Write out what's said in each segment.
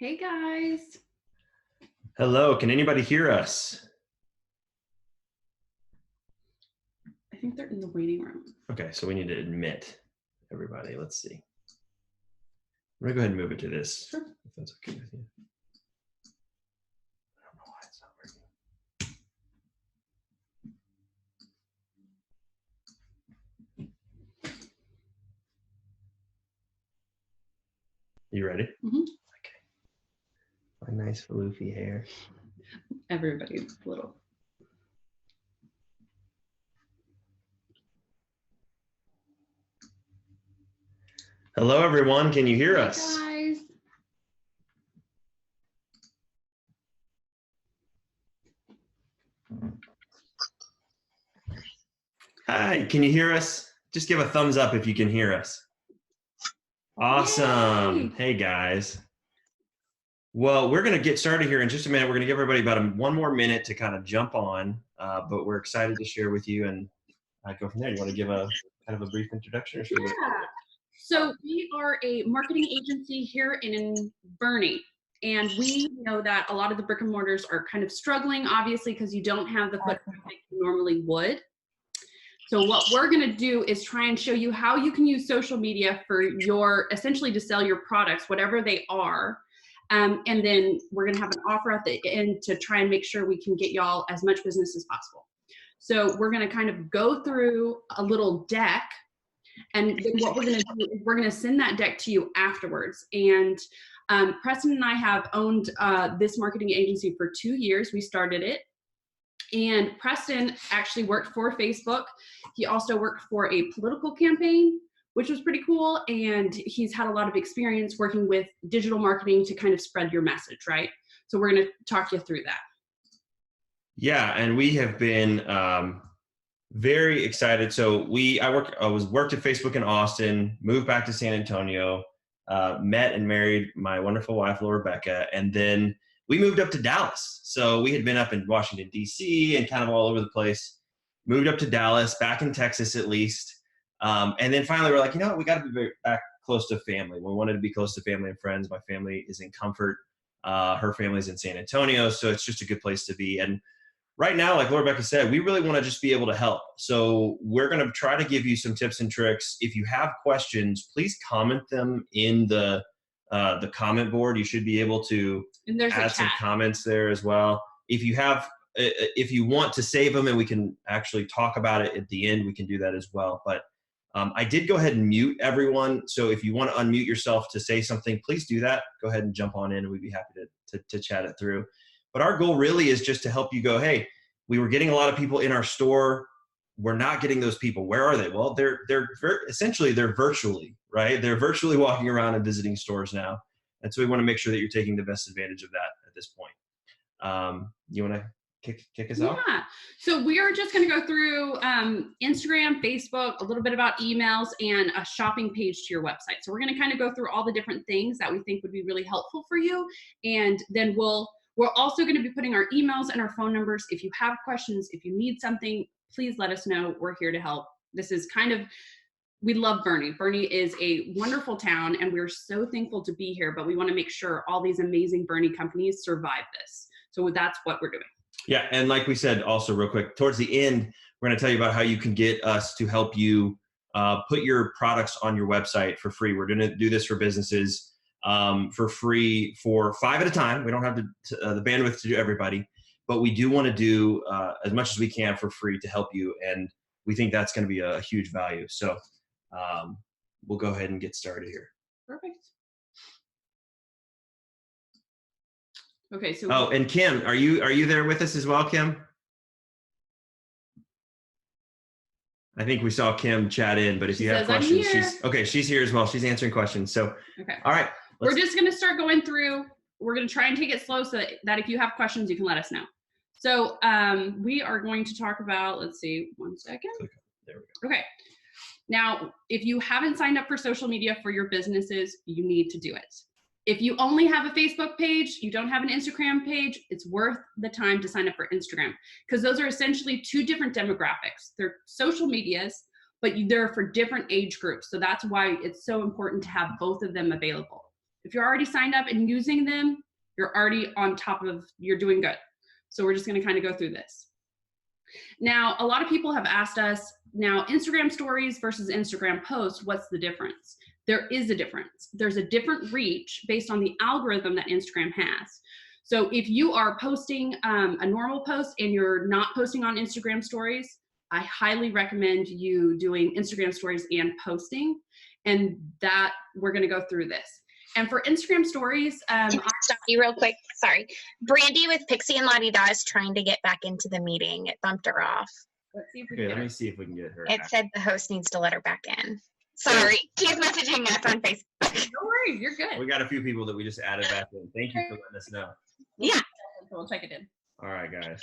Hey guys. Hello, can anybody hear us? I think they're in the waiting room. Okay, so we need to admit everybody. Let's see. I'm gonna go ahead and move it to this, Sure. if that's okay with you. I don't know why it's not working. You ready? Mm-hmm. Okay. My nice floofy hair. Everybody's little. Hello, everyone. Can you hear us? Guys. Hi, can you hear us? Just give a thumbs up if you can hear us. Awesome. Yay. Hey, guys. Well, we're going to get started here in just a minute. We're going to give everybody about one more minute to kind of jump on, but we're excited to share with you and go from there. You want to give a kind of a brief introduction? Or should we? So we are a marketing agency here in Boerne, and we know that a lot of the brick and mortars are kind of struggling, obviously, because you don't have the footprint that you normally would. So what we're going to do is try and show you how you can use social media for essentially to sell your products, whatever they are. And then we're going to have an offer at the end to try and make sure we can get y'all as much business as possible. So we're going to kind of go through a little deck, and then what we're going to do is we're going to send that deck to you afterwards. And Preston and I have owned this marketing agency for 2 years. We started it. And Preston actually worked for Facebook. He also worked for a political campaign, which was pretty cool. And he's had a lot of experience working with digital marketing to kind of spread your message, right? So we're going to talk you through that. Yeah, and we have been very excited. So I worked at Facebook in Austin, moved back to San Antonio, met and married my wonderful wife, Laura Rebecca, and then we moved up to Dallas. So we had been up in Washington, D.C. and kind of all over the place, moved up to Dallas, back in Texas at least. And then finally we're like, you know what, we got to be back close to family. We wanted to be close to family and friends. My family is in Comfort. Her family's in San Antonio. So it's just a good place to be. And right now, like Laura Rebecca said, we really want to just be able to help. So we're going to try to give you some tips and tricks. If you have questions, please comment them in the comment board. You should be able to add some comments there as well. If you want to save them and we can actually talk about it at the end, we can do that as well. But I did go ahead and mute everyone. So if you want to unmute yourself to say something, please do that. Go ahead and jump on in and we'd be happy to chat it through. But our goal really is just to help you go, hey, we were getting a lot of people in our store. We're not getting those people. Where are they? Well, they're essentially virtually, right? They're virtually walking around and visiting stores now. And so we want to make sure that you're taking the best advantage of that at this point. You want to kick us off? Yeah. So we are just going to go through Instagram, Facebook, a little bit about emails, and a shopping page to your website. So we're going to kind of go through all the different things that we think would be really helpful for you. And then we're also going to be putting our emails and our phone numbers. If you have questions, if you need something, please let us know. We're here to help. This is we love Boerne. Boerne is a wonderful town, and we're so thankful to be here, but we want to make sure all these amazing Boerne companies survive this. So that's what we're doing. Yeah, and like we said, also real quick, towards the end, we're going to tell you about how you can get us to help you put your products on your website for free. We're going to do this for businesses for free for 5 at a time. We don't have the bandwidth to do everybody, but we do want to do as much as we can for free to help you, and we think that's going to be a huge value. So we'll go ahead and get started here. Perfect. Okay, so and Kim, are you there with us as well, Kim? I think we saw Kim chat in, but if you have questions, she's here as well. She's answering questions. So okay. All right. We're just going to start going through. We're going to try and take it slow so that if you have questions, you can let us know. So we are going to talk about, let's see, 1 second. There we go. Okay. Now, if you haven't signed up for social media for your businesses, you need to do it. If you only have a Facebook page, you don't have an Instagram page, it's worth the time to sign up for Instagram, because those are essentially 2 different demographics. They're social medias, but they're for different age groups. So that's why it's so important to have both of them available. If you're already signed up and using them, you're already on top of, you're doing good. So we're just going to kind of go through this. Now, a lot of people have asked us, now Instagram stories versus Instagram posts, what's the difference? There is a difference. There's a different reach based on the algorithm that Instagram has. So if you are posting a normal post and you're not posting on Instagram stories, I highly recommend you doing Instagram stories and posting, and that we're going to go through this. And for Instagram stories, Can I stop you real quick? Sorry. Brandy with Pixie and Lottie Da is trying to get back into the meeting. It bumped her off. let's see if we Okay, can let get me her. see if we can get her. It said the host needs to let her back in. Sorry. She's messaging us on Facebook. No worries, you're good. We got a few people that we just added back in. Thank you for letting us know. Yeah. So we'll check it in. All right, guys.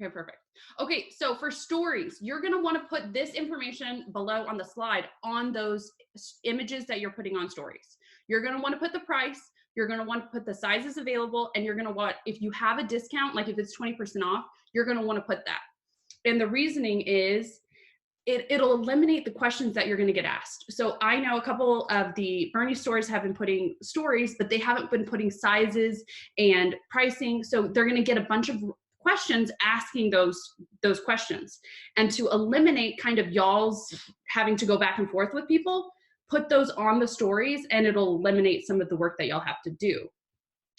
Okay, perfect. Okay, so for stories, you're going to want to put this information below on the slide on those images that you're putting on stories. You're going to want to put the price, you're going to want to put the sizes available, and you're going to want, if you have a discount, like if it's 20% off, you're going to want to put that. And the reasoning is it'll eliminate the questions that you're going to get asked. So I know a couple of the Bernie stores have been putting stories, but they haven't been putting sizes and pricing. So they're going to get a bunch of questions asking those questions. And to eliminate kind of y'all's having to go back and forth with people, put those on the stories and it'll eliminate some of the work that y'all have to do.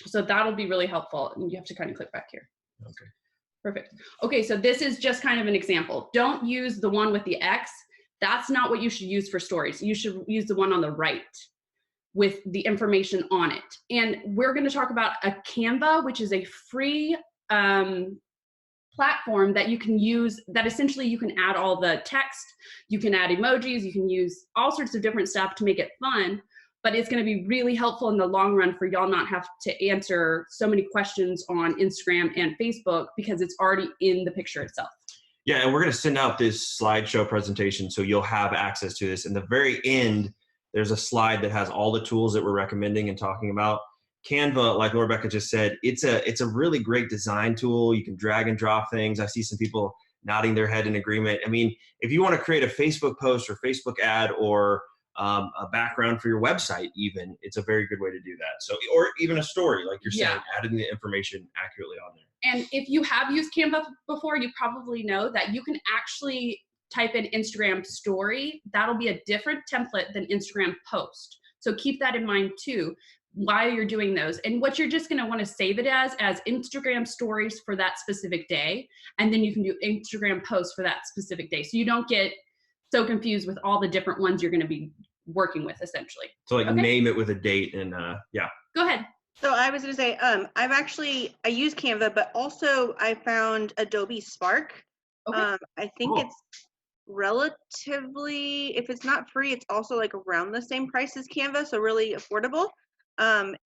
So that'll be really helpful. And you have to kind of click back here. Okay. Perfect. Okay, so this is just kind of an example. Don't use the one with the X. That's not what you should use for stories. You should use the one on the right with the information on it. And we're going to talk about a Canva, which is a free platform that you can use, that essentially you can add all the text, you can add emojis, you can use all sorts of different stuff to make it fun. But it's going to be really helpful in the long run for y'all not have to answer so many questions on Instagram and Facebook because it's already in the picture itself. Yeah, and we're going to send out this slideshow presentation so you'll have access to this. In the very end, there's a slide that has all the tools that we're recommending and talking about. Canva, like Rebecca just said, it's a really great design tool. You can drag and drop things. I see some people nodding their head in agreement. I mean, if you want to create a Facebook post or Facebook ad or a background for your website, even, it's a very good way to do that. So, or even a story, like you're saying, adding the information accurately on there. And if you have used Canva before, you probably know that you can actually type in Instagram story. That'll be a different template than Instagram post. So keep that in mind too while you're doing those. And what you're just going to want to save it as Instagram stories for that specific day. And then you can do Instagram posts for that specific day. So you don't get so confused with all the different ones you're going to be working with essentially. So like name it with a date and yeah. Go ahead. So I was going to say, I use Canva, but also I found Adobe Spark. Okay. I think it's relatively, if it's not free, it's also like around the same price as Canva. So really affordable. And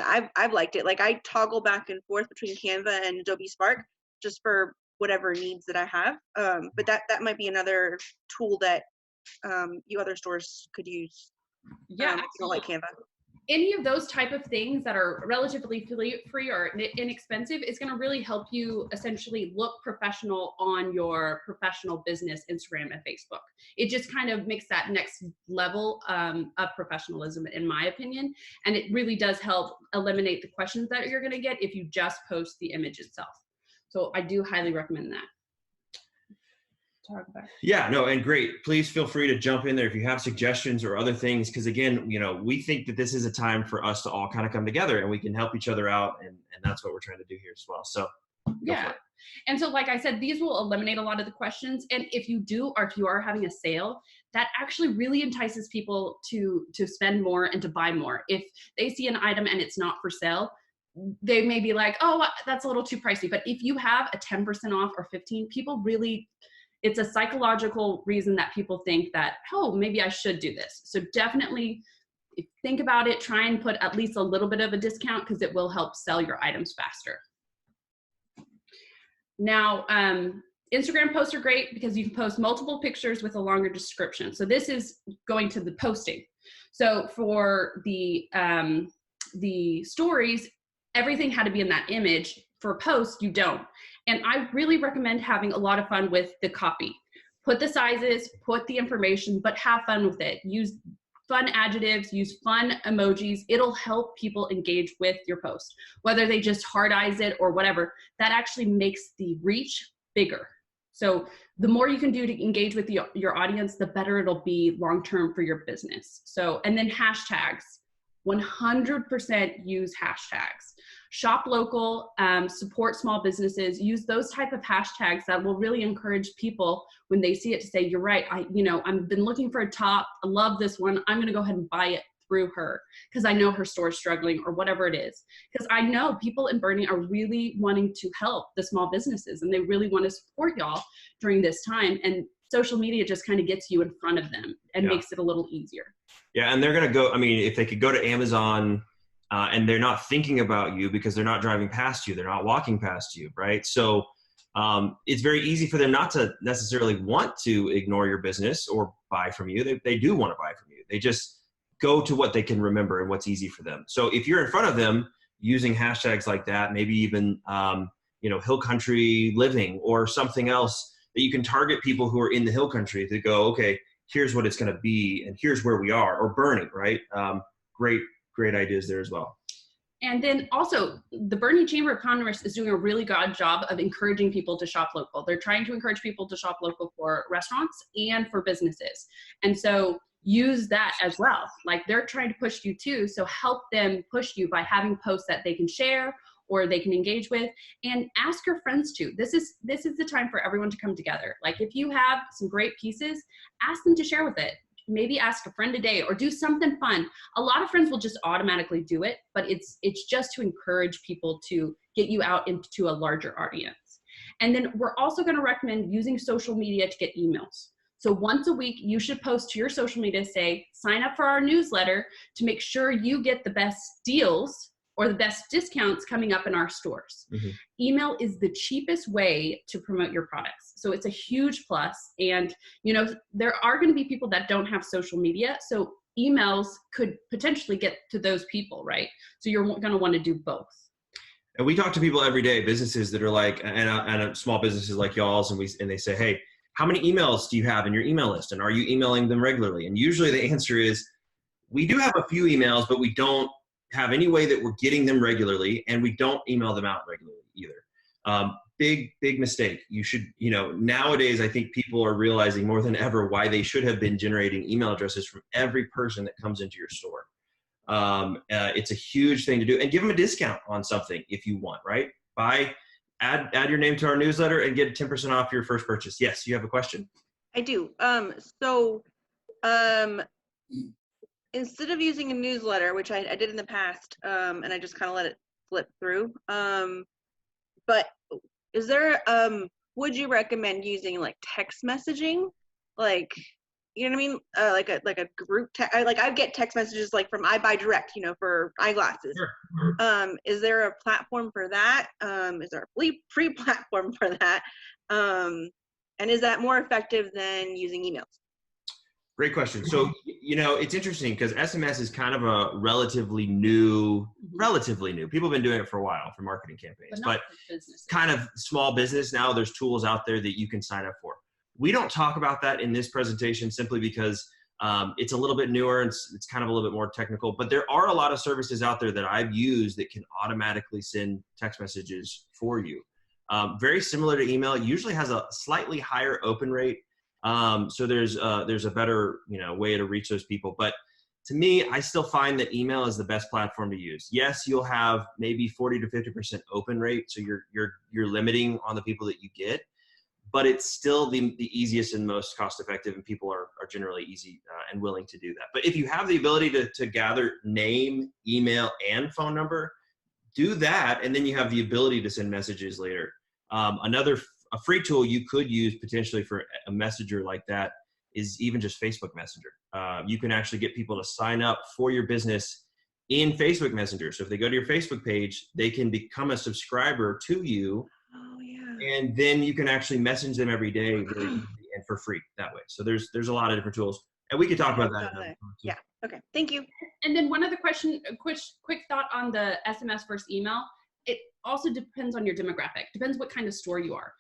I've liked it. Like I toggle back and forth between Canva and Adobe Spark just for whatever needs that I have. But that might be another tool that you other stores could use. Yeah, if you don't like Canva. Any of those type of things that are relatively free or inexpensive is going to really help you essentially look professional on your professional business, Instagram and Facebook. It just kind of makes that next level of professionalism, in my opinion. And it really does help eliminate the questions that you're going to get if you just post the image itself. So I do highly recommend that. Talk about. Yeah, no, and great. Please feel free to jump in there if you have suggestions or other things, because again, we think that this is a time for us to all kind of come together and we can help each other out, and that's what we're trying to do here as well. So yeah. And so like I said, these will eliminate a lot of the questions. And if you do, or if you are having a sale, that actually really entices people to spend more and to buy more. If they see an item and it's not for sale, they may be like, oh, that's a little too pricey. But if you have a 10% off or 15%, people really, it's a psychological reason that people think that, oh, maybe I should do this. So definitely think about it, try and put at least a little bit of a discount because it will help sell your items faster. Now, Instagram posts are great because you can post multiple pictures with a longer description. So this is going to the posting. So for the stories, everything had to be in that image. For posts, you don't. And I really recommend having a lot of fun with the copy. Put the sizes, put the information, but have fun with it. Use fun adjectives, use fun emojis. It'll help people engage with your post, whether they just hard eyes it or whatever. That actually makes the reach bigger. So the more you can do to engage with your audience, the better it'll be long-term for your business. So, and then hashtags, 100% use hashtags. Shop local, support small businesses, use those type of hashtags that will really encourage people when they see it to say, you're right, I've been looking for a top, I love this one, I'm gonna go ahead and buy it through her because I know her store's struggling or whatever it is. Because I know people in Bernie are really wanting to help the small businesses and they really want to support y'all during this time. And social media just kind of gets you in front of them and makes it a little easier. Yeah, and they're going to go, I mean, if they could go to Amazon and they're not thinking about you because they're not driving past you, they're not walking past you, right? So it's very easy for them not to necessarily want to ignore your business or buy from you. They do want to buy from you. They just go to what they can remember and what's easy for them. So if you're in front of them using hashtags like that, maybe even, hill country living or something else that you can target people who are in the hill country to go, okay, here's what it's going to be and here's where we are, or Bernie, right? Great ideas there as well. And then also the Bernie Chamber of Commerce is doing a really good job of encouraging people to shop local. They're trying to encourage people to shop local for restaurants and for businesses. And so use that as well. Like they're trying to push you too. So help them push you by having posts that they can share or they can engage with, and ask your friends too. This is the time for everyone to come together. Like if you have some great pieces, ask them to share with it. Maybe ask a friend a day or do something fun. A lot of friends will just automatically do it, but it's just to encourage people to get you out into a larger audience. And then we're also going to recommend using social media to get emails. So once a week, you should post to your social media, say, sign up for our newsletter to make sure you get the best deals or the best discounts coming up in our stores. Mm-hmm. Email is the cheapest way to promote your products. So it's a huge plus. And, there are going to be people that don't have social media. So emails could potentially get to those people, right? So you're going to want to do both. And we talk to people every day, businesses that are like, and small businesses like y'all's, and they say, hey, how many emails do you have in your email list? And are you emailing them regularly? And usually the answer is, we do have a few emails, but we don't have any way that we're getting them regularly, and we don't email them out regularly either. Big mistake. You should, nowadays I think people are realizing more than ever why they should have been generating email addresses from every person that comes into your store. It's a huge thing to do, and give them a discount on something if you want, right? Add your name to our newsletter and get 10% off your first purchase. Yes, you have a question? I do. Instead of using a newsletter, which I did in the past, and I just kind of let it flip through, but is there, would you recommend using like text messaging? Like, you know what I mean? Like a group text, like I get text messages like from iBuyDirect, for eyeglasses. Sure. Is there a platform for that? Is there a free platform for that? And is that more effective than using emails? Great question. So, it's interesting because SMS is kind of a relatively new. People have been doing it for a while for marketing campaigns, but kind of small business now. There's tools out there that you can sign up for. We don't talk about that in this presentation simply because it's a little bit newer and it's kind of a little bit more technical, but there are a lot of services out there that I've used that can automatically send text messages for you. Very similar to email. It usually has a slightly higher open rate. So there's a better, way to reach those people. But to me, I still find that email is the best platform to use. Yes, you'll have maybe 40 to 50% open rate. So you're limiting on the people that you get, but it's still the easiest and most cost effective, and people are generally easy and willing to do that. But if you have the ability to gather name, email, and phone number, do that. And then you have the ability to send messages later. A free tool you could use potentially for a messenger like that is even just Facebook Messenger. You can actually get people to sign up for your business in Facebook Messenger. So if they go to your Facebook page, they can become a subscriber to you. Oh, yeah. And then you can actually message them every day really easy and for free that way. So there's a lot of different tools, and we could talk about that. Yeah. Okay. Thank you. And then one other question, a quick thought on the SMS versus email. It also depends on your demographic. Depends what kind of store you are.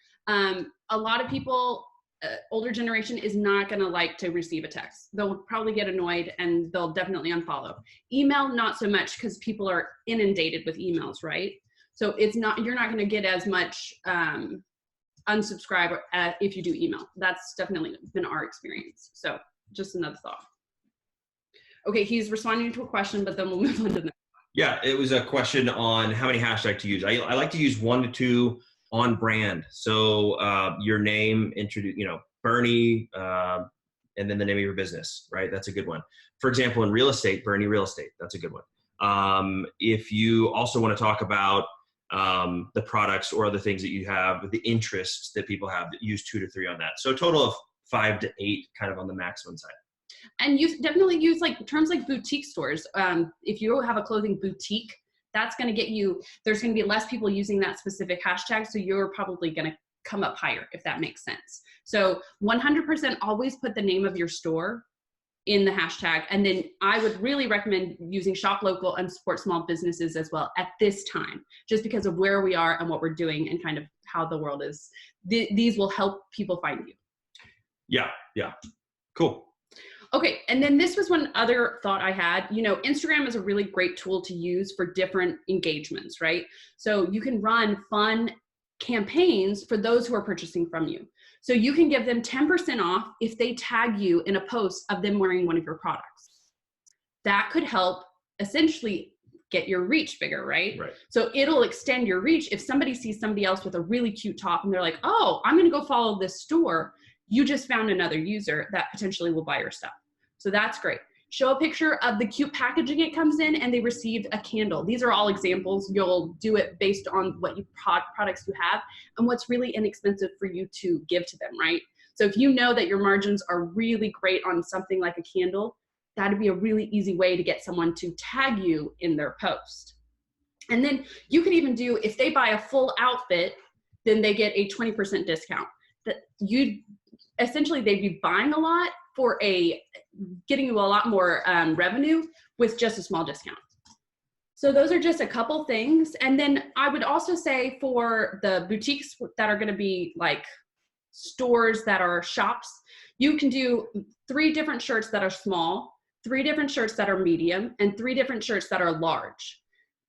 A lot of people older generation is not going to like to receive a text. They'll probably get annoyed and they'll definitely unfollow. Email, not so much, because people are inundated with emails, right? So it's not, you're not going to get as much unsubscribe if you do email. That's definitely been our experience. So just another thought. Okay, he's responding to a question, but then we'll move on to the next. Yeah, it was a question on how many hashtags to use. I like to use 1 to 2 on brand. So your name, Bernie, and then the name of your business, right? That's a good one. For example, in real estate, Bernie Real Estate, that's a good one. If you also want to talk about the products or other things that you have, the interests that people have, that use 2 to 3 on that. So a total of 5 to 8 kind of on the maximum side. And you definitely use like terms like boutique stores. If you have a clothing boutique, that's going to get you, there's going to be less people using that specific hashtag. So you're probably going to come up higher, if that makes sense. So 100% always put the name of your store in the hashtag. And then I would really recommend using shop local and support small businesses as well at this time, just because of where we are and what we're doing and kind of how the world is. These will help people find you. Yeah. Cool. Okay, and then this was one other thought I had. Instagram is a really great tool to use for different engagements, right? So you can run fun campaigns for those who are purchasing from you. So you can give them 10% off if they tag you in a post of them wearing one of your products. That could help essentially get your reach bigger, right? So it'll extend your reach. If somebody sees somebody else with a really cute top and they're like, oh, I'm going to go follow this store, you just found another user that potentially will buy your stuff. So that's great. Show a picture of the cute packaging it comes in and they received a candle. These are all examples. You'll do it based on what products you have and what's really inexpensive for you to give to them, right? So if you know that your margins are really great on something like a candle, that'd be a really easy way to get someone to tag you in their post. And then you could even do, if they buy a full outfit, then they get a 20% discount. That essentially they'd be buying a lot for getting you a lot more revenue with just a small discount. So those are just a couple things. And then I would also say for the boutiques that are going to be like stores that are shops, you can do 3 different shirts that are small, 3 different shirts that are medium, and 3 different shirts that are large.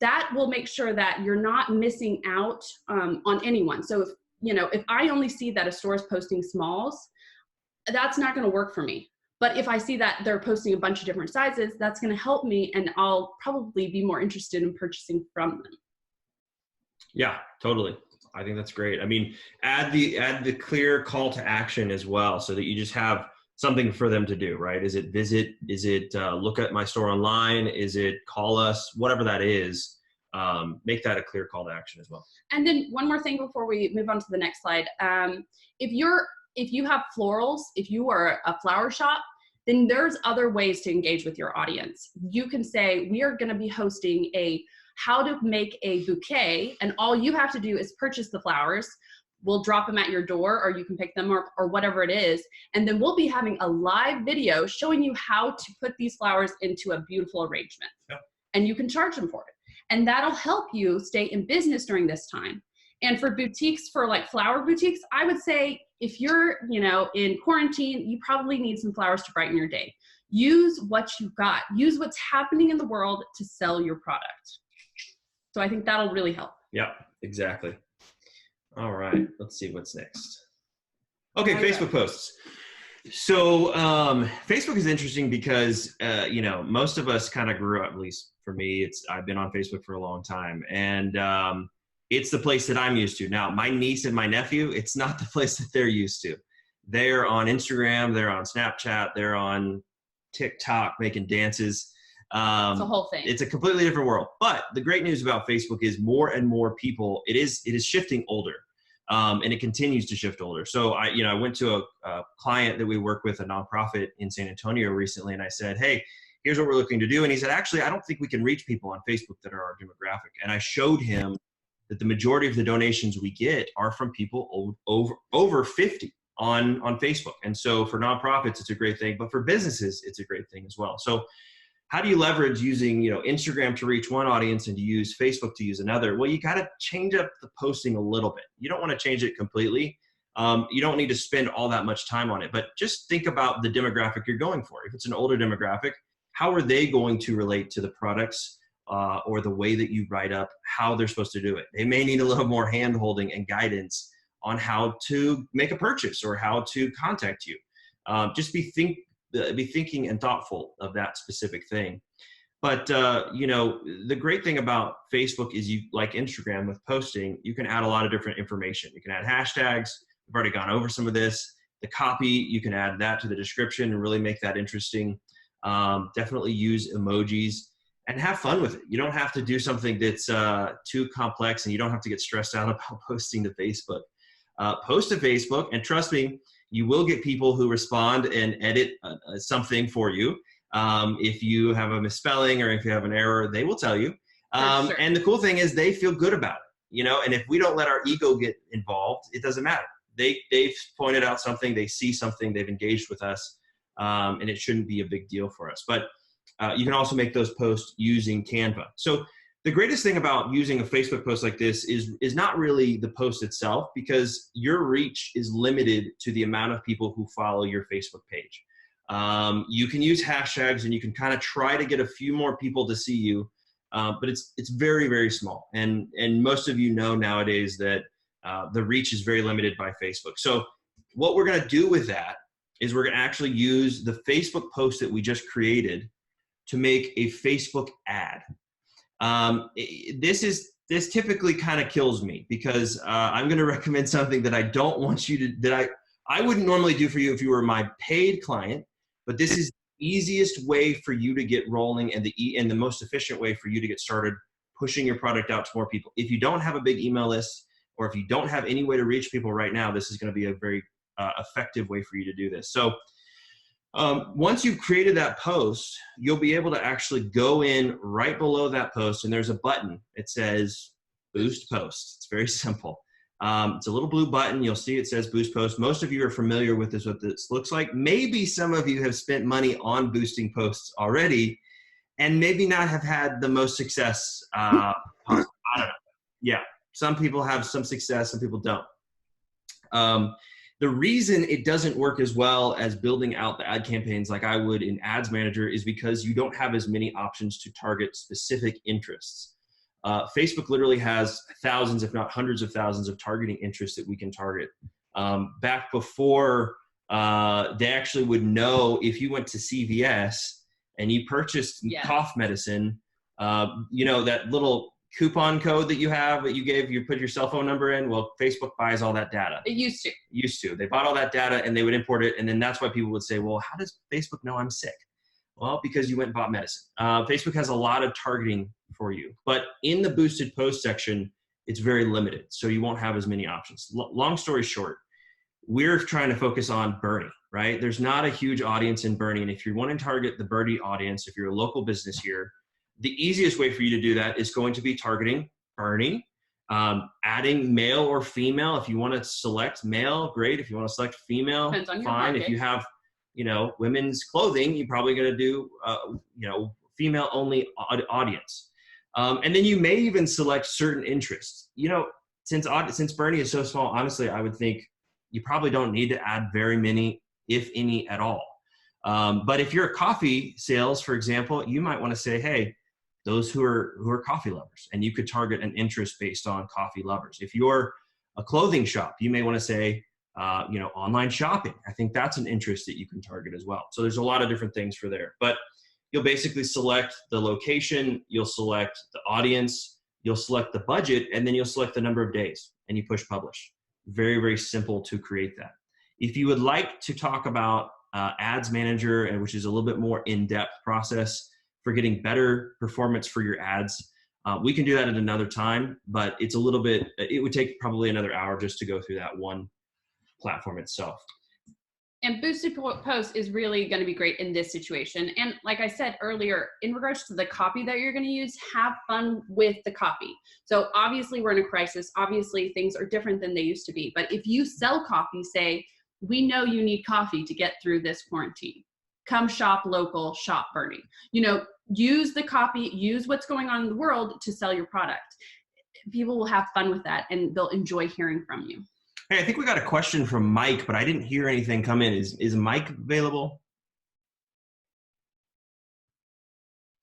That will make sure that you're not missing out on anyone. So if I only see that a store is posting smalls, that's not going to work for me. But if I see that they're posting a bunch of different sizes, that's going to help me and I'll probably be more interested in purchasing from them. Yeah, totally. I think that's great. I mean, add the clear call to action as well, so that you just have something for them to do, right? Is it visit? Is it look at my store online? Is it call us? Whatever that is, make that a clear call to action as well. And then one more thing before we move on to the next slide. If you have florals, if you are a flower shop, then there's other ways to engage with your audience. You can say, we are going to be hosting how to make a bouquet, and all you have to do is purchase the flowers. We'll drop them at your door, or you can pick them up, or whatever it is. And then we'll be having a live video showing you how to put these flowers into a beautiful arrangement. Yep. And you can charge them for it. And that'll help you stay in business during this time. And for boutiques, for like flower boutiques, I would say if you're, in quarantine, you probably need some flowers to brighten your day. Use what you've got. Use what's happening in the world to sell your product. So I think that'll really help. Yeah, exactly. All right, let's see what's next. Okay, Facebook posts. So Facebook is interesting because, most of us kind of grew up, at least for me, I've been on Facebook for a long time, and it's the place that I'm used to. Now, my niece and my nephew, it's not the place that they're used to. They're on Instagram, they're on Snapchat, they're on TikTok making dances. It's a whole thing. It's a completely different world. But the great news about Facebook is more and more people, it is shifting older. And it continues to shift older. So I went to a client that we work with, a nonprofit in San Antonio recently, and I said, hey, here's what we're looking to do. And he said, actually, I don't think we can reach people on Facebook that are our demographic. And I showed him that the majority of the donations we get are from people over 50 on Facebook. And so for nonprofits, it's a great thing, but for businesses, it's a great thing as well. So how do you leverage using, Instagram to reach one audience and to use Facebook to use another? Well, you got to change up the posting a little bit. You don't want to change it completely. You don't need to spend all that much time on it, but just think about the demographic you're going for. If it's an older demographic, how are they going to relate to the products or the way that you write up how they're supposed to do it? They may need a little more hand-holding and guidance on how to make a purchase or how to contact you. Just be thinking and thoughtful of that specific thing. But, the great thing about Facebook is you, like Instagram with posting, you can add a lot of different information. You can add hashtags. We've already gone over some of this. The copy, you can add that to the description and really make that interesting. Definitely use emojis and have fun with it. You don't have to do something that's too complex, and you don't have to get stressed out about posting to Facebook. Post to Facebook, and trust me, you will get people who respond and edit something for you. If you have a misspelling or if you have an error, they will tell you. Sure. And the cool thing is they feel good about it, and if we don't let our ego get involved, it doesn't matter. They've pointed out something, they see something, they've engaged with us, and it shouldn't be a big deal for us. But you can also make those posts using Canva. So the greatest thing about using a Facebook post like this is not really the post itself, because your reach is limited to the amount of people who follow your Facebook page. You can use hashtags and you can kind of try to get a few more people to see you, but it's very, very small. And most of you know nowadays that the reach is very limited by Facebook. So what we're going to do with that is we're going to actually use the Facebook post that we just created to make a Facebook ad. This typically kind of kills me, because I'm going to recommend something that I don't want you to, that I wouldn't normally do for you if you were my paid client, but this is the easiest way for you to get rolling and the most efficient way for you to get started pushing your product out to more people. If you don't have a big email list, or if you don't have any way to reach people right now, this is going to be a very effective way for you to do this. So once you've created that post, you'll be able to actually go in right below that post, and there's a button. It says Boost Post. It's very simple. It's a little blue button. You'll see it says Boost Post. Most of you are familiar with this, what this looks like. Maybe some of you have spent money on boosting posts already and maybe not have had the most success. I don't know. Yeah, some people have some success, some people don't. The reason it doesn't work as well as building out the ad campaigns like I would in Ads Manager is because you don't have as many options to target specific interests. Facebook literally has thousands, if not hundreds of thousands of targeting interests that we can target. Back before they actually would know if you went to CVS and you purchased cough medicine, that little coupon code that you have that you put your cell phone number in. Well, Facebook buys all that data. It used to. They bought all that data and they would import it. And then that's why people would say, well, how does Facebook know I'm sick? Well, because you went and bought medicine. Facebook has a lot of targeting for you, but in the boosted post section, it's very limited. So you won't have as many options. Long story short, we're trying to focus on Bernie, right? There's not a huge audience in Bernie. And if you want to target the Bernie audience, if you're a local business here, the easiest way for you to do that is going to be targeting Bernie, adding male or female. If you want to select male, great. If you want to select female, fine. If you have, women's clothing, you're probably going to do, female only audience. And then you may even select certain interests. Since Bernie is so small, honestly, I would think you probably don't need to add very many, if any at all. But if you're a coffee sales, for example, you might want to say, hey, those who are coffee lovers, and you could target an interest based on coffee lovers. If you're a clothing shop, you may want to say, online shopping. I think that's an interest that you can target as well. So there's a lot of different things for there, but you'll basically select the location, you'll select the audience, you'll select the budget, and then you'll select the number of days, and you push publish. Very, very simple to create that. If you would like to talk about Ads Manager, and which is a little bit more in-depth process for getting better performance for your ads, we can do that at another time, but it would take probably another hour just to go through that one platform itself. And boosted post is really going to be great in this situation. And like I said earlier, in regards to the copy that you're going to use, have fun with the copy. So obviously we're in a crisis. Obviously things are different than they used to be. But if you sell coffee, say, we know you need coffee to get through this quarantine. Come shop local, shop Bernie. Use the copy, use what's going on in the world to sell your product. People will have fun with that and they'll enjoy hearing from you. Hey, I think we got a question from Mike, but I didn't hear anything come in. Is Mike available?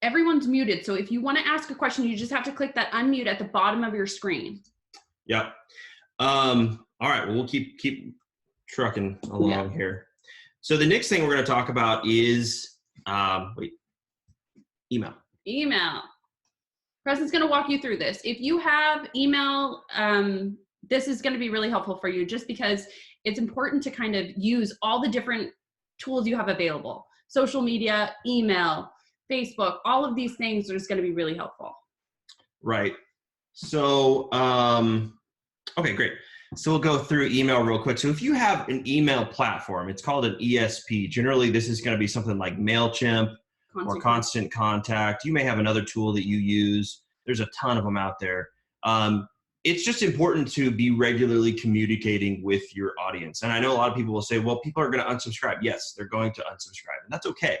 Everyone's muted. So if you want to ask a question, you just have to click that unmute at the bottom of your screen. Yep. All right. Well, we'll keep trucking along here. So the next thing we're going to talk about is email. Email. Preston's going to walk you through this. If you have email, this is going to be really helpful for you just because it's important to kind of use all the different tools you have available. Social media, email, Facebook, all of these things are just going to be really helpful. Right. So, okay, great. So we'll go through email real quick. So if you have an email platform, it's called an ESP. Generally, this is going to be something like MailChimp or Constant Contact. You may have another tool that you use. There's a ton of them out there. It's just important to be regularly communicating with your audience. And I know a lot of people will say, well, people are going to unsubscribe. Yes, they're going to unsubscribe. And that's okay.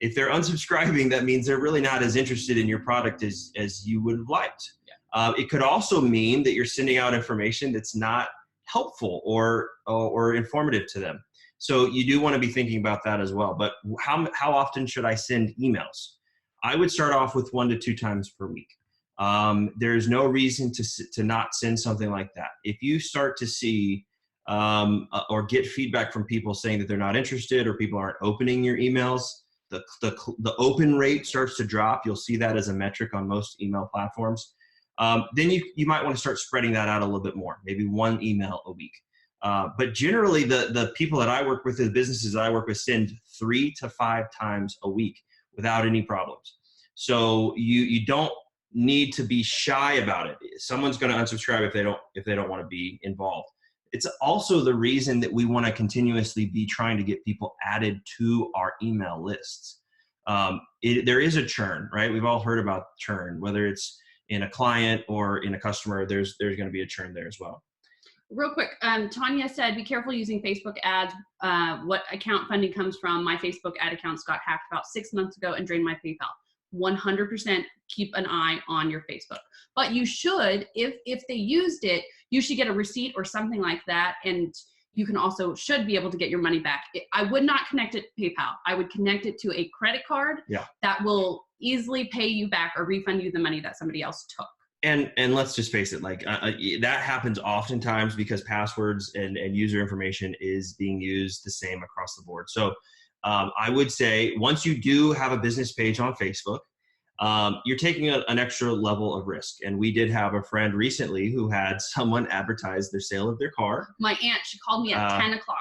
If they're unsubscribing, that means they're really not as interested in your product as you would have liked. Yeah. It could also mean that you're sending out information that's not helpful or informative to them. So you do want to be thinking about that as well. But how often should I send emails? I would start off with 1 to 2 times per week. There's no reason to not send something like that. If you start to see or get feedback from people saying that they're not interested or people aren't opening your emails, the open rate starts to drop. You'll see that as a metric on most email platforms. Then you might want to start spreading that out a little bit more, maybe 1 email a week. But generally, the people that I work with, the businesses that I work with, send 3 to 5 times a week without any problems. So you don't need to be shy about it. Someone's going to unsubscribe if they don't want to be involved. It's also the reason that we want to continuously be trying to get people added to our email lists. There is a churn, right? We've all heard about churn, whether it's in a client or in a customer, there's going to be a churn there as well. Real quick, Tanya said, be careful using Facebook ads. What account funding comes from? My Facebook ad accounts got hacked about 6 months ago and drained my PayPal. 100% keep an eye on your Facebook. But you should, if they used it, you should get a receipt or something like that. And you can also should be able to get your money back. I would not connect it to PayPal. I would connect it to a credit card that will easily pay you back or refund you the money that somebody else took. And let's just face it, that happens oftentimes because passwords and user information is being used the same across the board. So I would say once you do have a business page on Facebook, you're taking an extra level of risk. And we did have a friend recently who had someone advertise their sale of their car. My aunt, she called me at 10 o'clock.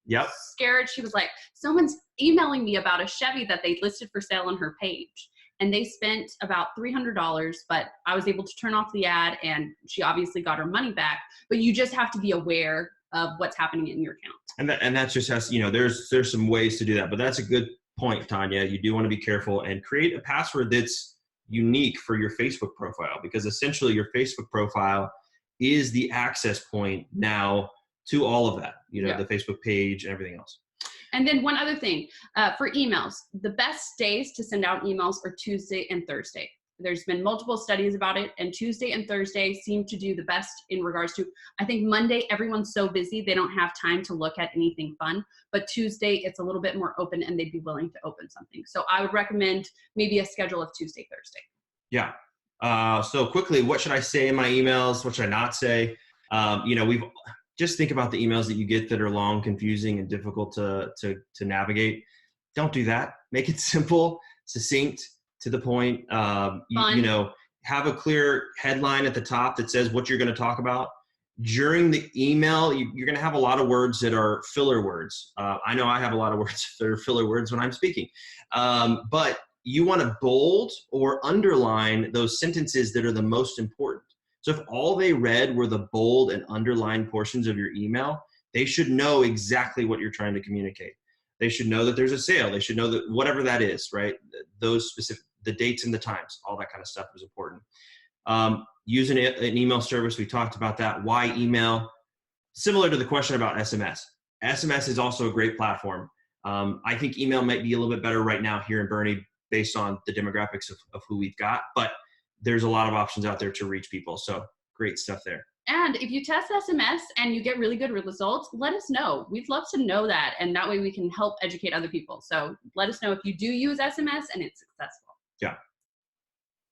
Yep. Scared. She was like, someone's emailing me about a Chevy that they listed for sale on her page. And they spent about $300, but I was able to turn off the ad and she obviously got her money back. But you just have to be aware of what's happening in your account. And that just has, there's some ways to do that, but that's a good point, Tanya. You do want to be careful and create a password that's unique for your Facebook profile, because essentially your Facebook profile is the access point now to all of that, the Facebook page and everything else. And then one other thing, for emails, the best days to send out emails are Tuesday and Thursday. There's been multiple studies about it, and Tuesday and Thursday seem to do the best in regards to, I think Monday, everyone's so busy, they don't have time to look at anything fun, but Tuesday, it's a little bit more open and they'd be willing to open something. So I would recommend maybe a schedule of Tuesday, Thursday. Yeah. So quickly, what should I say in my emails? What should I not say? Just think about the emails that you get that are long, confusing, and difficult to navigate. Don't do that. Make it simple, succinct, to the point. Have a clear headline at the top that says what you're going to talk about. During the email, you're going to have a lot of words that are filler words. I know I have a lot of words that are filler words when I'm speaking. But you want to bold or underline those sentences that are the most important. So if all they read were the bold and underlined portions of your email, they should know exactly what you're trying to communicate. They should know that there's a sale. They should know that whatever that is, right? Those specific, the dates and the times, all that kind of stuff is important. Using an email service, we talked about that. Why email? Similar to the question about SMS. SMS is also a great platform. I think email might be a little bit better right now here in Bernie based on the demographics of who we've got, but there's a lot of options out there to reach people. So great stuff there. And if you test SMS and you get really good results, let us know. We'd love to know that. And that way we can help educate other people. So let us know if you do use SMS and it's successful. Yeah.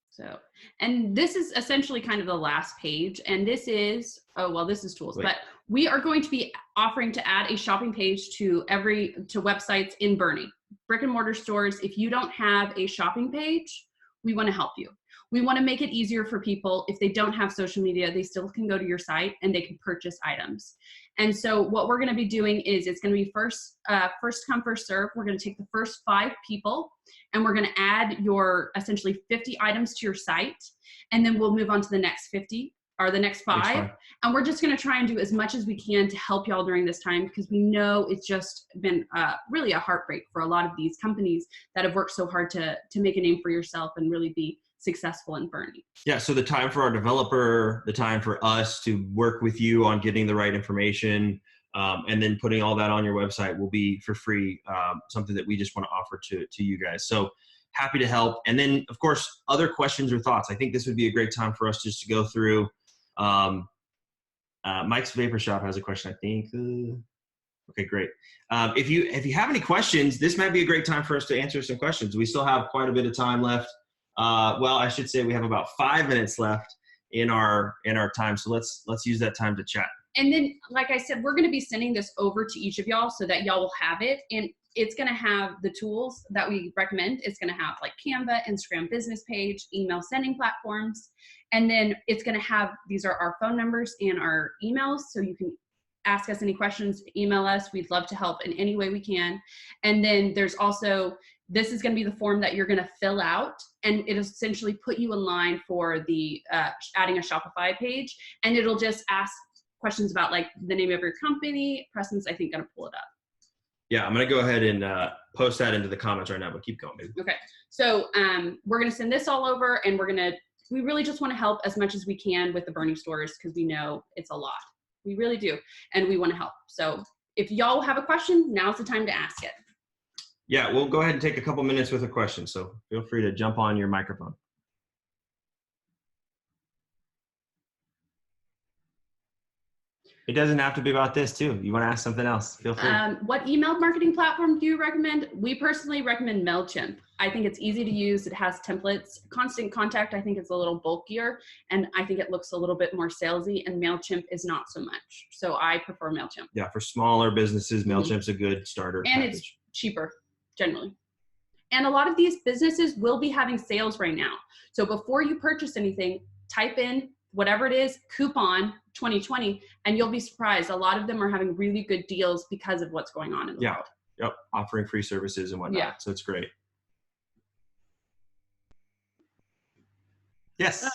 So, and this is essentially kind of the last page. And this is, this is tools, but we are going to be offering to add a shopping page to websites in Bernie. Brick and mortar stores, if you don't have a shopping page, we want to help you. We want to make it easier for people. If they don't have social media, they still can go to your site and they can purchase items. And so what we're going to be doing is it's going to be first come, first serve. We're going to take the first 5 people and we're going to add your essentially 50 items to your site. And then we'll move on to the next 50 or the next 5. And we're just going to try and do as much as we can to help y'all during this time, because we know it's just been really a heartbreak for a lot of these companies that have worked so hard to make a name for yourself and really be successful in Bernie. Yeah, so the time for our developer, the time for us to work with you on getting the right information, and then putting all that on your website will be for free, something that we just want to offer to you guys. So happy to help. And then, of course, other questions or thoughts. I think this would be a great time for us just to go through. Mike's Vapor Shop has a question, I think. Okay, great. If you have any questions, this might be a great time for us to answer some questions. We still have quite a bit of time left. I should say we have about 5 minutes left in our time. So let's use that time to chat. And then, like I said, we're going to be sending this over to each of y'all so that y'all will have it. And it's going to have the tools that we recommend. It's going to have like Canva, Instagram business page, email sending platforms. And then it's going to have, these are our phone numbers and our emails. So you can ask us any questions, email us. We'd love to help in any way we can. And then there's also, this is going to be the form that you're going to fill out, and it'll essentially put you in line for the adding a Shopify page, and it'll just ask questions about like the name of your company. Preston's, I think, going to pull it up. Yeah, I'm going to go ahead and post that into the comments right now, but keep going, baby. Okay, so we're going to send this all over, and we really just want to help as much as we can with the Bernie stores, because we know it's a lot. We really do, and we want to help. So if y'all have a question, now's the time to ask it. Yeah, we'll go ahead and take a couple minutes with a question, so feel free to jump on your microphone. It doesn't have to be about this too. You want to ask something else, feel free. What email marketing platform do you recommend? We personally recommend MailChimp. I think it's easy to use. It has templates. Constant Contact, I think it's a little bulkier, and I think it looks a little bit more salesy, and MailChimp is not so much. So I prefer MailChimp. Yeah, for smaller businesses, MailChimp's a good starter package. It's cheaper, generally. And a lot of these businesses will be having sales right now. So before you purchase anything, type in whatever it is, coupon 2020, and you'll be surprised. A lot of them are having really good deals because of what's going on in the world. Yep, offering free services and whatnot. Yeah. So it's great. Yes.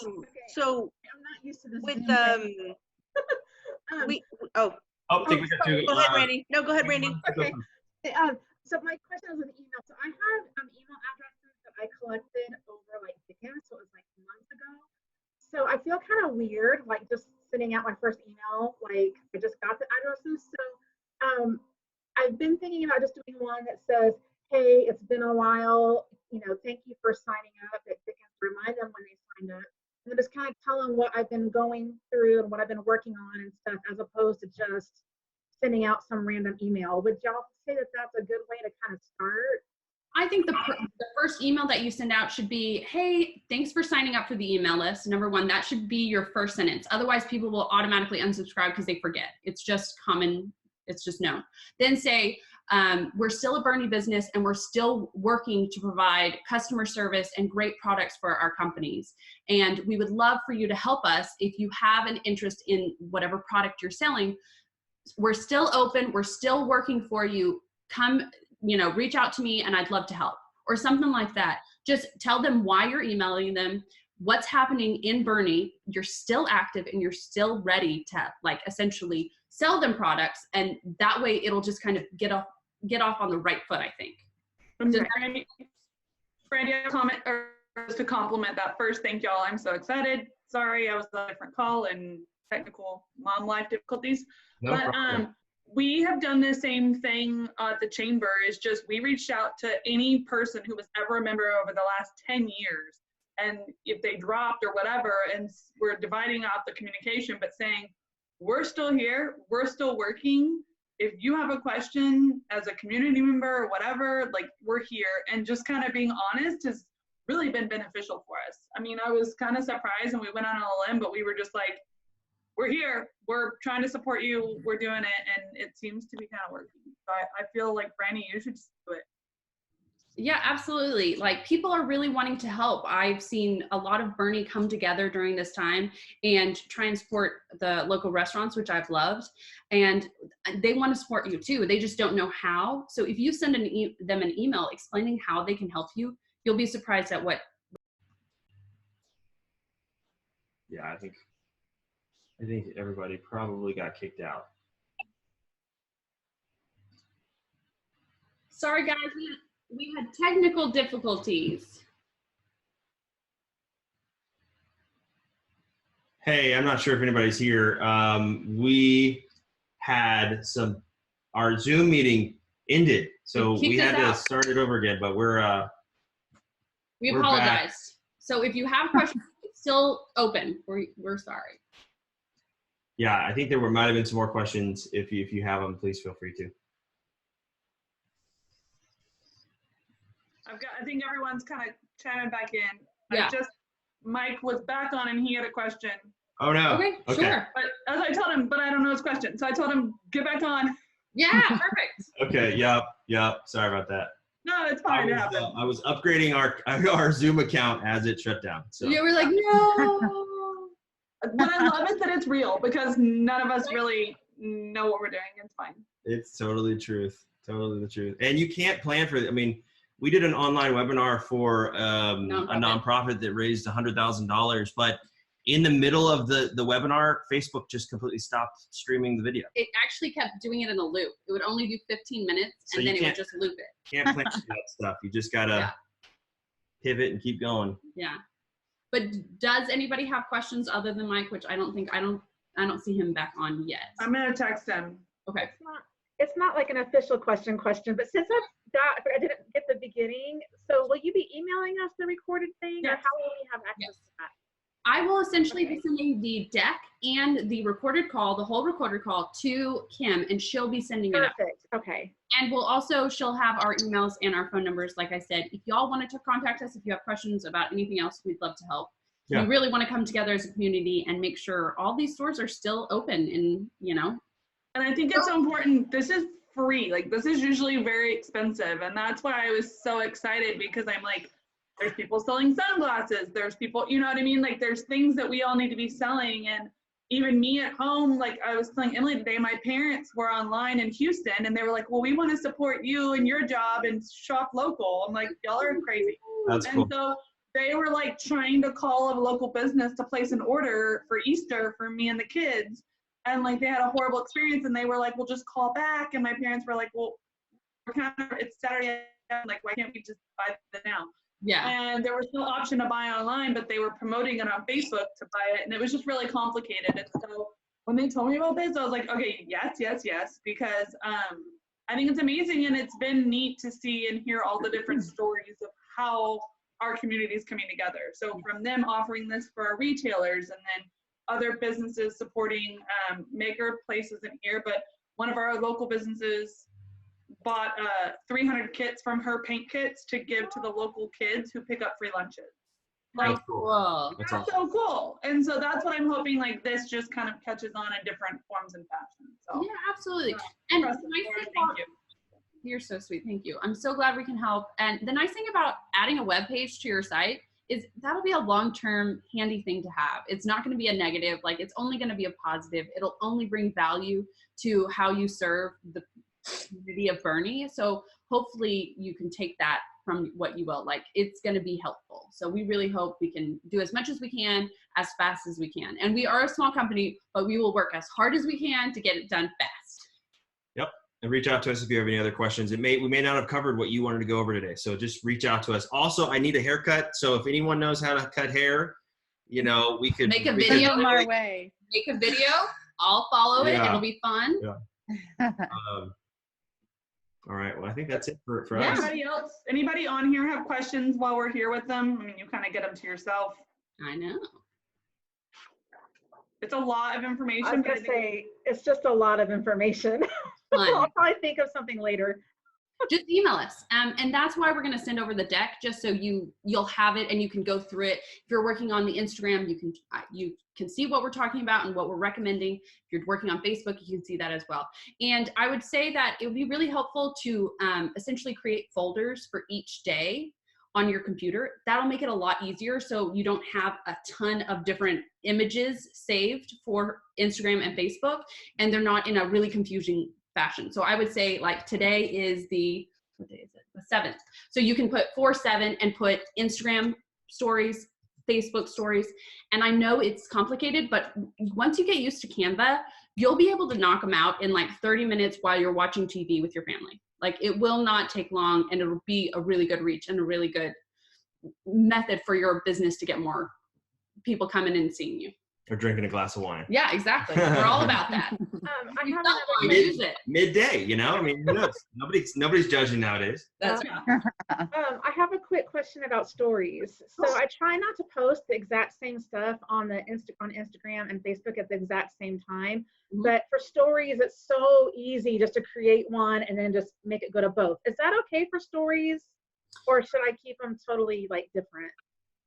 So I'm not used to this. with I think we got to go ahead, Randy. No, go ahead, Randy. Okay. So my question is with email. So I have email addresses that I collected over like decades, so it was like months ago. So I feel kind of weird, like just sending out my first email, like I just got the addresses. So I've been thinking about just doing one that says, hey, it's been a while, thank you for signing up. It can remind them when they signed up. And then just kind of tell them what I've been going through and what I've been working on and stuff, as opposed to just sending out some random email. Would y'all say that that's a good way to kind of start? I think the first email that you send out should be, hey, thanks for signing up for the email list. Number one, that should be your first sentence. Otherwise, people will automatically unsubscribe because they forget. It's just common. It's just known. Then say, we're still a Bernie business and we're still working to provide customer service and great products for our companies. And we would love for you to help us if you have an interest in whatever product you're selling. We're still open. We're still working for you. Come, reach out to me and I'd love to help, or something like that. Just tell them why you're emailing them, what's happening in Bernie. You're still active and you're still ready to essentially sell them products. And that way it'll just kind of get off on the right foot, I think. Randy, a comment or just to compliment that first. Thank y'all. I'm so excited. Sorry, I was on a different call and technical mom life difficulties. No problem. We have done the same thing at the chamber. Is just we reached out to any person who was ever a member over the last 10 years and if they dropped or whatever, and we're dividing out the communication, but saying, we're still here, we're still working. If you have a question as a community member or whatever, like, we're here. And just kind of being honest has really been beneficial for us. I mean, I was kind of surprised, and we went on a limb, but we were just like, we're here, we're trying to support you, we're doing it, and it seems to be kind of working. So I feel like, Brandy, you should just do it. Yeah, absolutely. Like, people are really wanting to help. I've seen a lot of Bernie come together during this time and try and support the local restaurants, which I've loved. And they want to support you too. They just don't know how. So if you send them an email explaining how they can help you, you'll be surprised at what. Yeah, I think everybody probably got kicked out. Sorry, guys. We had technical difficulties. Hey, I'm not sure if anybody's here. We had our Zoom meeting ended, so we had to start it over again, but we're apologize. Back. So if you have questions, it's still open. We're sorry. Yeah, I think there might have been some more questions. If you have them, please feel free to. I think everyone's kind of chatting back in. Yeah. Mike was back on, and he had a question. Oh no. Okay, sure. But as I told him, but I don't know his question. So I told him, get back on. Yeah, perfect. Okay, yep. Sorry about that. No, it's fine. I was upgrading our Zoom account as it shut down. So you were like, no. But I love it that it's real, because none of us really know what we're doing. It's fine. It's totally the truth. And you can't plan for it. I mean, we did an online webinar for a nonprofit that raised $100,000, but in the middle of the webinar, Facebook just completely stopped streaming the video. It actually kept doing it in a loop. It would only do 15 minutes, and then it would just loop it. Can't plan for that stuff. You just gotta pivot and keep going. Yeah. But does anybody have questions other than Mike? Which I don't see him back on yet. I'm gonna text him. Okay. It's not like an official question, but since I didn't get the beginning, so will you be emailing us the recorded thing, yes. or how will we have access to that? I will essentially be sending the deck and the recorded call, the whole recorded call, to Kim, and she'll be sending it out. Perfect. Okay. And she'll have our emails and our phone numbers. Like I said, if y'all wanted to contact us, if you have questions about anything else, we'd love to help. Yeah. We really want to come together as a community and make sure all these stores are still open, and And I think it's so important. This is free. Like, this is usually very expensive. And that's why I was so excited, because I'm like, there's people selling sunglasses. There's people, you know what I mean? Like, there's things that we all need to be selling. And even me at home, like I was telling Emily today, my parents were online in Houston, and they were like, well, we want to support you and your job and shop local. I'm like, y'all are crazy. That's cool. And so they were like trying to call a local business to place an order for Easter for me and the kids. And like, they had a horrible experience, and they were like, well, just call back. And my parents were like, well, it's Saturday. Like, why can't we just buy it now? Yeah. And there was no option to buy online, but they were promoting it on Facebook to buy it. And it was just really complicated. And so when they told me about this, I was like, okay, yes, because I think it's amazing. And it's been neat to see and hear all the different stories of how our community is coming together. So from them offering this for our retailers, and then other businesses supporting maker places in here. But one of our local businesses bought 300 kits from her paint kits to give to the local kids who pick up free lunches. Like, that's cool. That's so cool. And so that's what I'm hoping, like, this just kind of catches on in different forms and fashions. So yeah, absolutely. And thank you. You're so sweet. Thank you. I'm so glad we can help. And the nice thing about adding a web page to your site is that'll be a long-term handy thing to have. It's not going to be a negative. Like, it's only going to be a positive. It'll only bring value to how you serve the community of Bernie. So hopefully you can take that from what you will. Like, it's going to be helpful. So we really hope we can do as much as we can, as fast as we can. And we are a small company, but we will work as hard as we can to get it done fast. Yep. And reach out to us if you have any other questions. We may not have covered what you wanted to go over today. So just reach out to us. Also, I need a haircut. So if anyone knows how to cut hair, we could make a video our way. Make a video. I'll follow it. It'll be fun. Yeah. All right. Well, I think that's it for Yeah. us. Anybody on here have questions while we're here with them? I mean, you kind of get them to yourself. I know. It's a lot of information. I was but I gonna think say, it's just a lot of information. Fun. I'll probably think of something later. Just email us. And that's why we're going to send over the deck, just so you'll have it and you can go through it. If you're working on the Instagram, you can see what we're talking about and what we're recommending. If you're working on Facebook, you can see that as well. And I would say that it would be really helpful to essentially create folders for each day on your computer. That'll make it a lot easier, so you don't have a ton of different images saved for Instagram and Facebook, and they're not in a really confusing fashion. So I would say, like, today is what day is it? The 7th. So you can put 4/7 and put Instagram stories, Facebook stories. And I know it's complicated, but once you get used to Canva, you'll be able to knock them out in like 30 minutes while you're watching TV with your family. Like, it will not take long, and it'll be a really good reach and a really good method for your business to get more people coming in and seeing you. Or drinking a glass of wine. Yeah, exactly. We're all about that. I You have don't want another to use it. Midday, you know? I mean, who knows? Nobody's judging nowadays. That's right. I have a quick question about stories. So I try not to post the exact same stuff on Instagram and Facebook at the exact same time. Mhm. But for stories, it's so easy just to create one and then just make it go to both. Is that okay for stories, or should I keep them totally like different?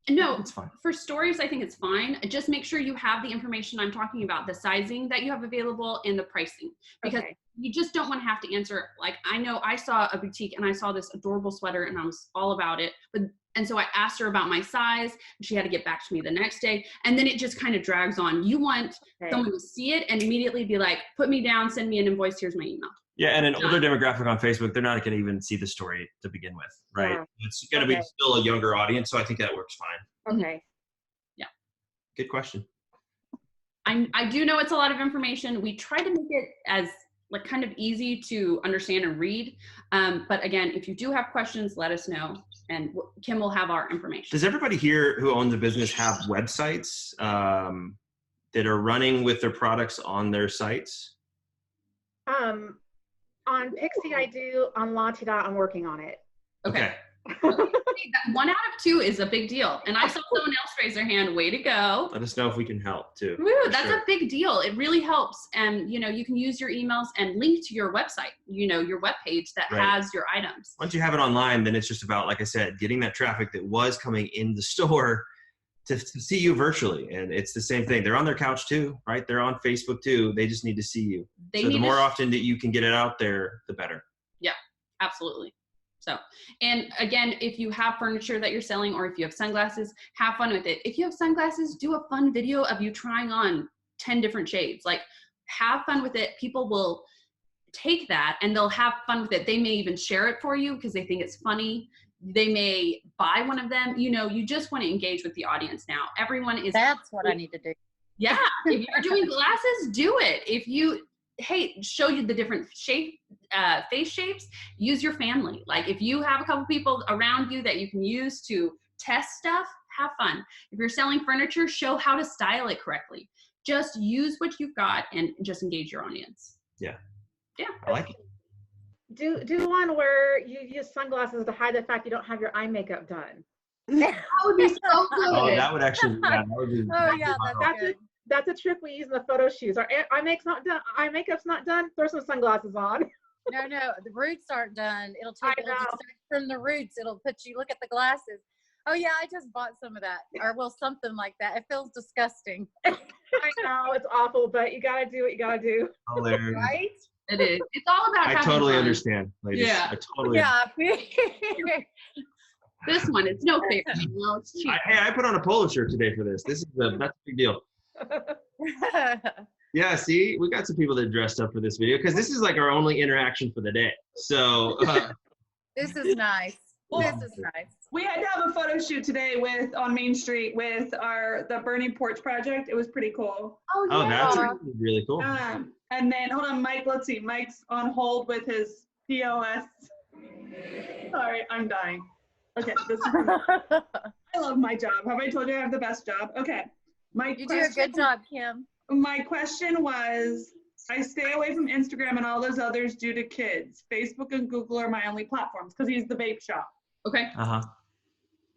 No, It's fine. for stories, I think it's fine. Just make sure you have the information I'm talking about, the sizing that you have available and the pricing, because Okay. you just don't want to have to answer. Like, I know I saw a boutique and I saw this adorable sweater and I was all about it. And so I asked her about my size, and she had to get back to me the next day. And then it just kind of drags on. You want Okay. someone to see it and immediately be like, put me down, send me an invoice, here's my email. Yeah, and an older demographic on Facebook, they're not going to even see the story to begin with, right? Yeah. It's going to be Okay. still a younger audience, so I think that works fine. Okay. Good question. I do know it's a lot of information. We try to make it as like kind of easy to understand and read. But again, if you do have questions, let us know, and Kim will have our information. Does everybody here who owns a business have websites that are running with their products on their sites? On Pixie I do. On Latida I'm working on it. Okay. 1 out of 2 is a big deal. And I saw someone else raise their hand. Way to go. Let us know if we can help too. Woo, for that's sure. a big deal. It really helps. And, you know, you can use your emails and link to your website, you know, your webpage that Right. has your items. Once you have it online, then it's just about, like I said, getting that traffic that was coming in the store to see you virtually. And it's the same thing. They're on their couch too, right? They're on Facebook too. They just need to see you. They So the need more to- often that you can get it out there, the better. Absolutely. So, and again, if you have furniture that you're selling, or if you have sunglasses, have fun with it. If you have sunglasses, do a fun video of you trying on 10 different shades. Like, have fun with it. People will take that and they'll have fun with it. They may even share it for you because they think it's funny. They may buy one of them. You know, you just want to engage with the audience now. Everyone is. That's what I need to do. Yeah. If you're doing glasses, do it. If you, show you the different face shapes, use your family. Like, if you have a couple people around you that you can use to test stuff, have fun. If you're selling furniture, show how to style it correctly. Just use what you've got and just engage your audience. Yeah. Yeah. I like it. Do one where you use sunglasses to hide the fact you don't have your eye makeup done. That would be so good. Oh, that would actually, yeah, that would be. Oh yeah, That's that's a, good. that's a trick we use in the photo shoots. Our eye makeup's not done. Throw some sunglasses on. No, the roots aren't done. It'll I take it'll know. just start from the roots. It'll put you look at the glasses. Oh yeah, I just bought some of that, or well, something like that. It feels disgusting, I know it's awful, but you gotta do what you gotta do. Hilarious. right? It is. It's all about I having totally fun. understand, ladies. Yeah. I totally Yeah. This one, it's no fair. Well, it's cheap. Hey, I put on a polo shirt today for this. That's a big deal. Yeah, see, we got some people that dressed up for this video because this is like our only interaction for the day. So This is nice. This is nice. We had to have a photo shoot today on Main Street with the Burning Porch project. It was pretty cool. Oh, oh, yeah. that's actually really cool. And then hold on, Mike. Let's see. Mike's on hold with his POS. Sorry, I'm dying. Okay, this is. I love my job. Have I told you I have the best job? Okay, You do a good job, Kim. My question was, I stay away from Instagram and all those others due to kids. Facebook and Google are my only platforms because he's the vape shop. Okay.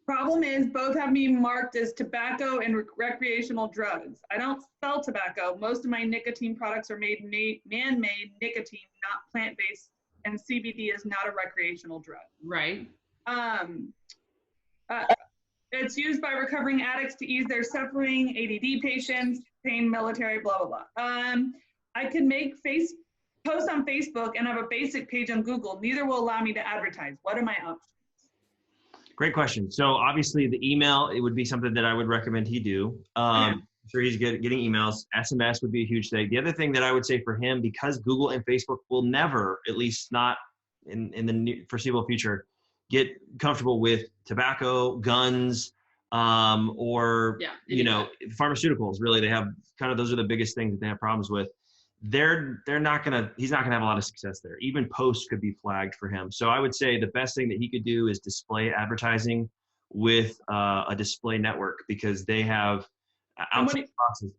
Problem is, both have me marked as tobacco and recreational drugs. I don't sell tobacco. Most of my nicotine products are man-made nicotine, not plant-based, and CBD is not a recreational drug. Right. It's used by recovering addicts to ease their suffering, ADD patients, pain, military, blah, blah, blah. I can make posts on Facebook and have a basic page on Google. Neither will allow me to advertise. What are my options? Great question. So obviously the email, it would be something that I would recommend he do. I'm sure he's good at getting emails. SMS would be a huge thing. The other thing that I would say for him, because Google and Facebook will never, at least not in the foreseeable future, get comfortable with tobacco, guns, or, pharmaceuticals. Really, they have those are the biggest things that they have problems with. He's not gonna have a lot of success there. Even posts could be flagged for him. So I would say the best thing that he could do is display advertising with a display network, because they have outside boxes.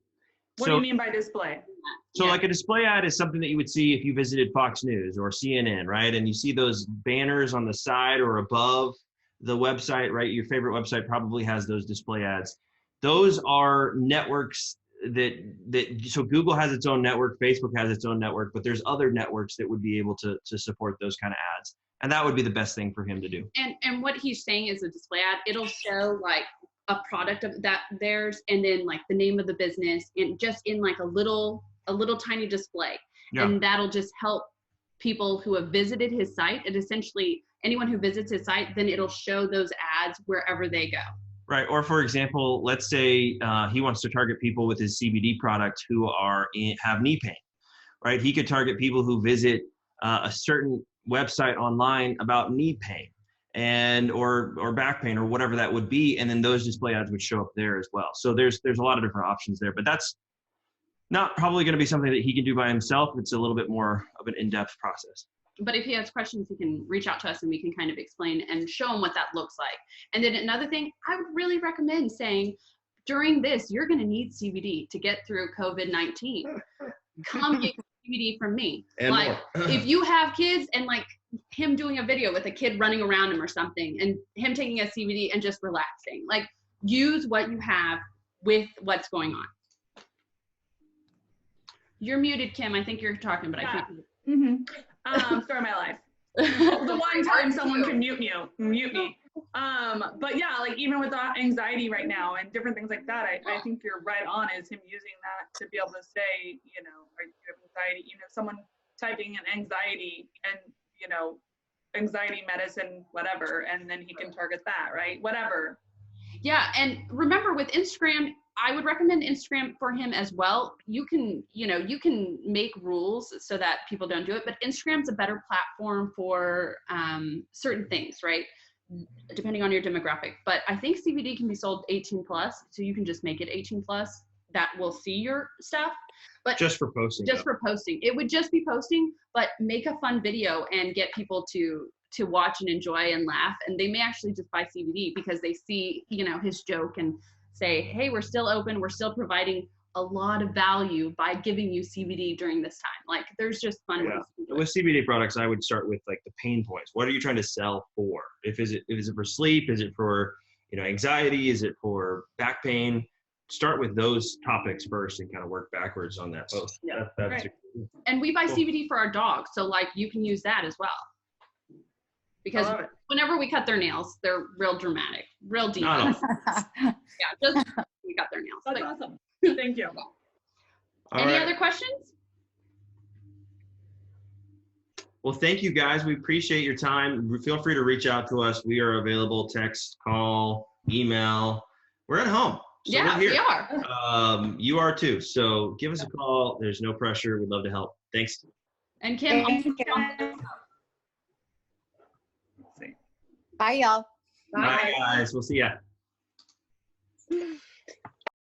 What do you mean by display? So like a display ad is something that you would see if you visited Fox News or CNN, right? And you see those banners on the side or above the website, right? Your favorite website probably has those display ads. Those are networks so Google has its own network, Facebook has its own network, but there's other networks that would be able to support those kind of ads. And that would be the best thing for him to do. And what he's saying is a display ad. It'll show like a product of that theirs, and then like the name of the business, and just in like a little tiny display. Yeah. And that'll just help people who have visited his site. And essentially anyone who visits his site, then it'll show those ads wherever they go. Right. Or for example, let's say he wants to target people with his CBD product who have knee pain, right? He could target people who visit a certain website online about knee pain or back pain or whatever that would be. And then those display ads would show up there as well. So there's a lot of different options there, but that's not probably going to be something that he can do by himself. It's a little bit more of an in-depth process. But if he has questions, he can reach out to us and we can kind of explain and show him what that looks like. And then another thing, I would really recommend saying, during this, you're going to need CBD to get through COVID-19. Come get CBD from me. And like, if you have kids, and like him doing a video with a kid running around him or something, and him taking a CBD and just relaxing, like use what you have with what's going on. You're muted, Kim. I think you're talking, but I can't. Story of my life. The one time someone can mute me. But yeah, like even with anxiety right now and different things like that, I think you're right on, is him using that to be able to say, are you have anxiety? Someone typing in anxiety and, anxiety medicine, whatever, and then he can target that, right? Whatever. Yeah, and remember with Instagram, I would recommend Instagram for him as well. You can make rules so that people don't do it, but Instagram's a better platform for certain things, right? Depending on your demographic. But I think CBD can be sold 18 plus, so you can just make it 18 plus that will see your stuff. But just for posting. It would just be posting, but make a fun video and get people to watch and enjoy and laugh. And they may actually just buy CBD because they see, his joke and say, hey, we're still open. We're still providing a lot of value by giving you CBD during this time. Like there's just fun ways to do it. With CBD products, I would start with like the pain points. What are you trying to sell for? Is it for sleep? Is it for, anxiety? Is it for back pain? Start with those topics first and kind of work backwards on that post. Yeah. And we buy CBD for our dogs. So like you can use that as well. Because whenever we cut their nails, they're real dramatic, real deep. Yeah, just we cut their nails. That's awesome. Thank you. Any other questions? Well, thank you guys. We appreciate your time. Feel free to reach out to us. We are available, text, call, email. We're at home. So yeah, we are. You are too. So give us a call. There's no pressure. We'd love to help. Thanks. And Kim, bye, y'all. Bye, guys. We'll see ya.